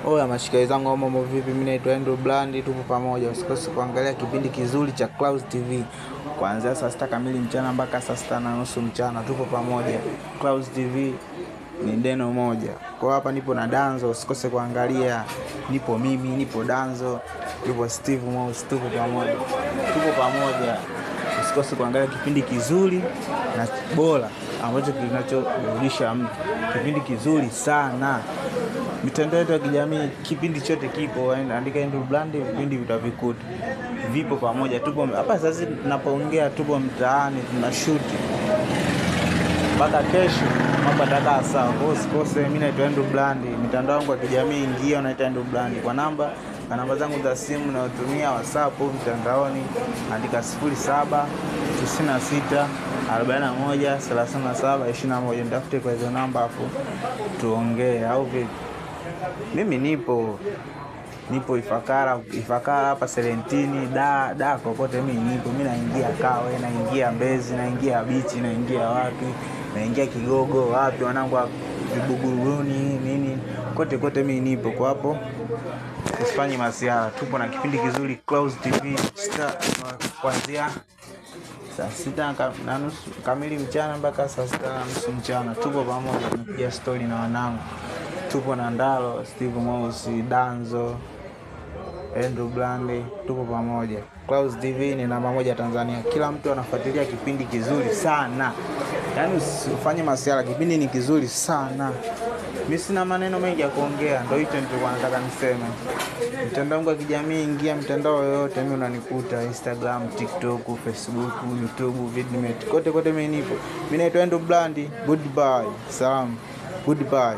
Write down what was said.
Oya mashikaji zangu, mambo vipi? Mimi naitwa Andrew Blandi, tupo pamoja. Usikose kuangalia kipindi kizuri cha Clouds TV kuanzia saa 6 kamili mchana mpaka saa 6:30 mchana. Tupo pamoja. Clouds TV ni neno moja. Kwa hapa nipo na Danzo, usikose kuangalia. Nipo mimi, nipo Danzo, nipo Steve Mouse, tupo pamoja. Usikose kuangalia kipindi kizuri na bora ambacho kinachoburudisha mtu. Kipindi kizuri sana. Mitandao yetu ya kijamii, kipindi chote kipo, andika Andrew Blandi, vipindi vitavikuta. Vipo pamoja, tupo hapa sasa tunapoongea, tupo mtaani tunashoot. Mpaka kesho mambo yatakaa sawa. Usikose, mimi naitwa Andrew Blandi. Mitandao yangu ya kijamii, ingia unaita Andrew Blandi kwa namba zangu za simu na utumia WhatsApp mtandaoni, andika 0796413721. Nitafute kwa hizo namba hapo tuongee au vipi. Mimi nipo Ifakara hapa Serentini, da kokote mimi nipo. Mimi naingia Kawe, naingia Mbezi, naingia Bichi, naingia wapi, naingia Kigogo, wapi wanangu wa Vibuguruni nini, kote mimi nipo kwa hapo. Usifanye masiara, tupo na kipindi kizuri Clouds TV kuanzia saa 6:30 kamili mchana mpaka saa 6:30 mchana. Tupo pamoja, tunapiga story na wanangu. Tupo na Ndalo, Steve Mouse, Danzo, Andrew Blandi, tupo pamoja. Clouds TV ni namba moja Tanzania. Kila mtu anafuatilia kipindi kizuri sana. Yaani usifanye masiara, kipindi ni kizuri sana. Mimi sina maneno mengi ya kuongea, ndio hicho nilikuwa nataka niseme. Mitandao yangu ya kijamii, ingia mitandao yote mimi unanikuta, Instagram, TikTok, Facebook, YouTube, Vidmate. Kote mimi nipo. Mimi naitwa Andrew Blandi. Goodbye. Salam. Goodbye.